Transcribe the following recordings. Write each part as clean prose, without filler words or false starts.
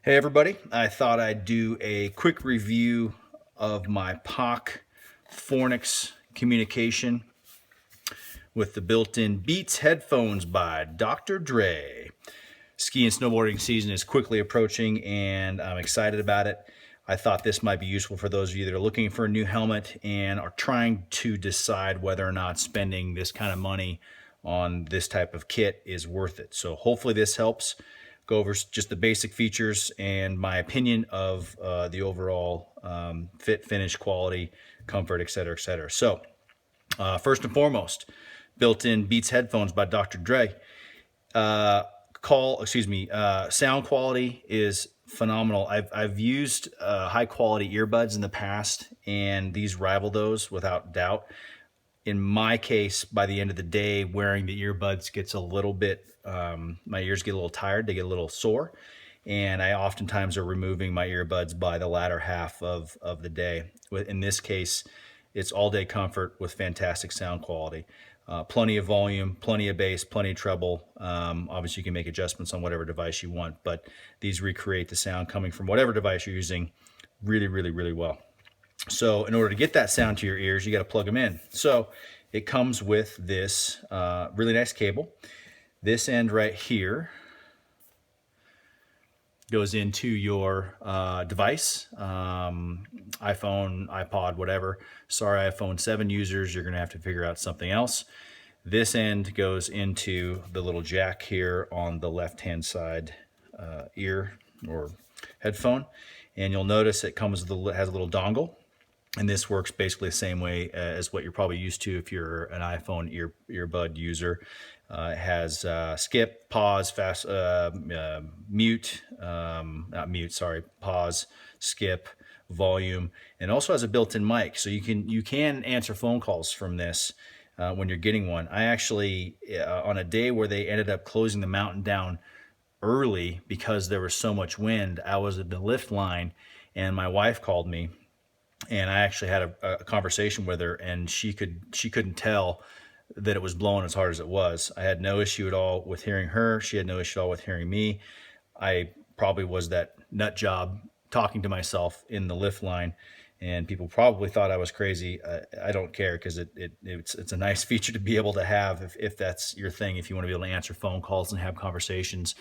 Hey everybody, I thought I'd do a quick review of my POC Fornix Communication with the built-in Beats headphones by Dr. Dre. Ski and snowboarding season is quickly approaching and I'm excited about it. I thought this might be useful for those of you that are looking for a new helmet and are trying to decide whether or not spending this kind of money on this type of kit is worth it. So hopefully this helps. Go over just the basic features and my opinion of the overall fit, finish, quality, comfort, etc., etc. So first and foremost, built-in Beats headphones by Dr. Dre. Sound quality is phenomenal. I've used high quality earbuds in the past, and these rival those without doubt. In my case, by the end of the day, wearing the earbuds gets a little bit, my ears get a little tired, they get a little sore, and I oftentimes are removing my earbuds by the latter half of the day. In this case, it's all day comfort with fantastic sound quality. Plenty of volume, plenty of bass, plenty of treble. Obviously, you can make adjustments on whatever device you want, but these recreate the sound coming from whatever device you're using really, really, really well. So in order to get that sound to your ears, you got to plug them in. So it comes with this really nice cable. This end right here goes into your device, iPhone, iPod, whatever. Sorry, iPhone 7 users, you're going to have to figure out something else. This end goes into the little jack here on the left-hand side ear or headphone. And you'll notice it has a little dongle. And this works basically the same way as what you're probably used to if you're an iPhone earbud user. It has skip, pause, fast, mute, not mute, sorry, pause, skip, volume, and also has a built-in mic. So you can answer phone calls from this when you're getting one. I actually, on a day where they ended up closing the mountain down early because there was so much wind, I was at the lift line and my wife called me. And I actually had a conversation with her, and she couldn't tell that it was blowing as hard as it was. I had no issue at all with hearing her. She had no issue at all with hearing me. I probably was that nut job talking to myself in the lift line, and people probably thought I was crazy. I don't care because it's a nice feature to be able to have if that's your thing. If you want to be able to answer phone calls and have conversations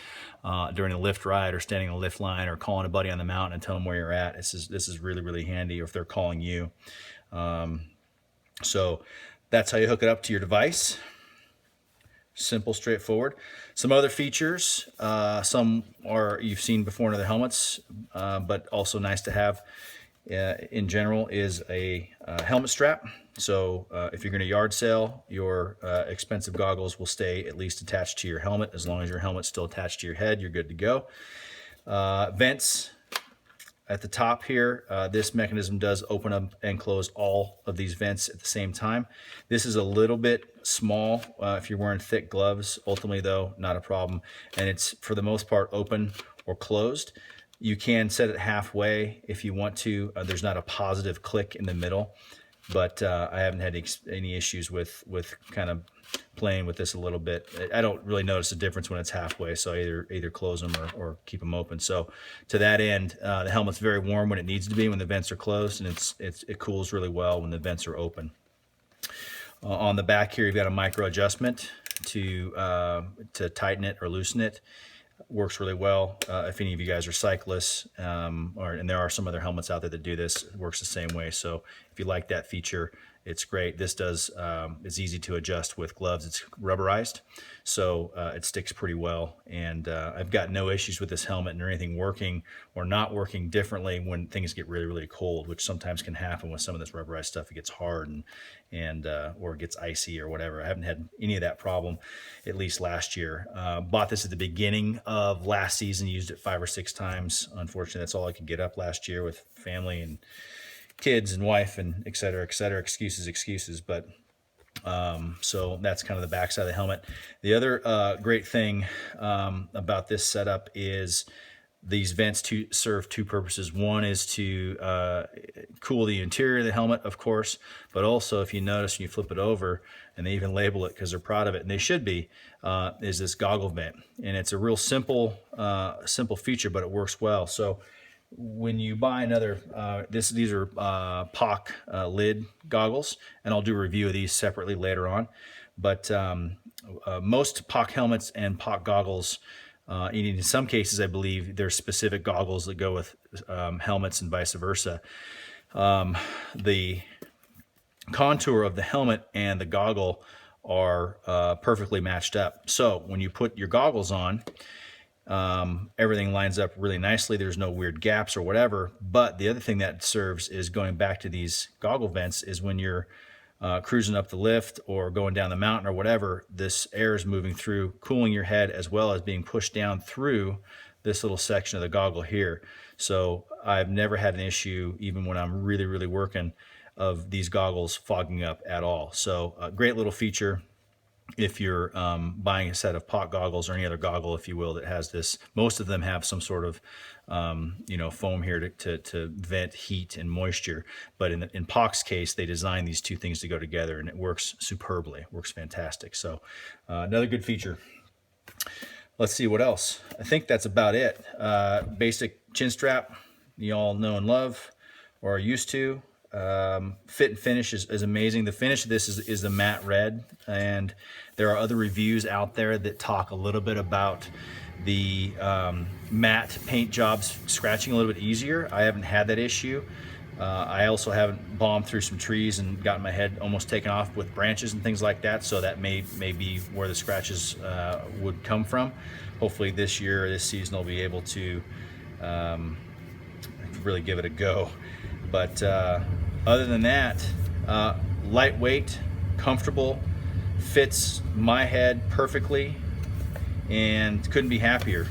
during a lift ride or standing in a lift line or calling a buddy on the mountain and telling them where you're at, this is really, really handy. Or if they're calling you, so that's how you hook it up to your device. Simple, straightforward. Some other features, some are you've seen before in other helmets, but also nice to have in general is a helmet strap. So if you're going to yard sale, your expensive goggles will stay at least attached to your helmet. As long as your helmet's still attached to your head, you're good to go. Vents at the top here, this mechanism does open up and close all of these vents at the same time. This is a little bit small if you're wearing thick gloves. Ultimately though, not a problem. And it's for the most part open or closed. You can set it halfway if you want to. There's not a positive click in the middle, but I haven't had any issues with kind of playing with this a little bit. I don't really notice a difference when it's halfway, so I either close them or keep them open. So to that end, the helmet's very warm when it needs to be when the vents are closed, and it cools really well when the vents are open. On the back here, you've got a micro adjustment to tighten it or loosen it. Works really well if any of you guys are cyclists, and there are some other helmets out there that do this. It works the same way. So if you like that feature, it's great. This does it's easy to adjust with gloves. It's rubberized, so it sticks pretty well. And I've got no issues with this helmet or anything working or not working differently when things get really, really cold, which sometimes can happen with some of this rubberized stuff. It gets hard and or it gets icy or whatever. I haven't had any of that problem, at least last year. Bought this at the beginning of last season, used it 5 or 6 times. Unfortunately, that's all I could get up last year with family and kids and wife and et cetera, excuses. But so that's kind of the backside of the helmet. The other great thing about this setup is These vents serve two purposes. One is to cool the interior of the helmet, of course, but also if you notice when you flip it over, and they even label it because they're proud of it, and they should be, is this goggle vent. And it's a real simple feature, but it works well. So when you buy another, these are POC lid goggles, and I'll do a review of these separately later on. But most POC helmets and POC goggles, in some cases, I believe there's specific goggles that go with helmets and vice versa. The contour of the helmet and the goggle are perfectly matched up. So when you put your goggles on, everything lines up really nicely. There's no weird gaps or whatever. But the other thing that serves is going back to these goggle vents is when you're cruising up the lift or going down the mountain or whatever, this air is moving through, cooling your head as well as being pushed down through this little section of the goggle here. So I've never had an issue, even when I'm really, really working, of these goggles fogging up at all. So a great little feature if you're buying a set of POC goggles or any other goggle, if you will, that has this. Most of them have some sort of foam here to vent heat and moisture. But in POC's case, they designed these two things to go together, and it works superbly. It works fantastic. So another good feature. Let's see what else. I think that's about it. Basic chin strap, you all know and love or are used to. Fit and finish is amazing. The finish of this is the matte red, and there are other reviews out there that talk a little bit about the matte paint jobs scratching a little bit easier. I haven't had that issue. I also haven't bombed through some trees and gotten my head almost taken off with branches and things like that, so that may be where the scratches would come from. Hopefully this season I'll be able to really give it a go. But other than that, lightweight, comfortable, fits my head perfectly, and couldn't be happier.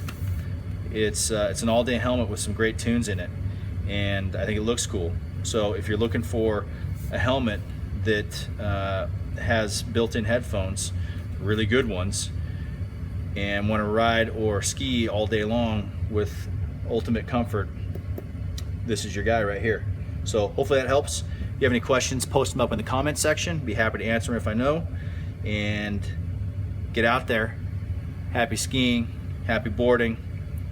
It's an all-day helmet with some great tunes in it, and I think it looks cool. So if you're looking for a helmet that has built-in headphones, really good ones, and want to ride or ski all day long with ultimate comfort, this is your guy right here. So hopefully that helps. If you have any questions, post them up in the comment section. Be happy to answer them if I know. And get out there. Happy skiing, happy boarding,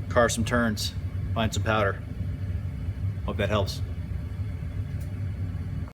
carve some turns, find some powder. Hope that helps.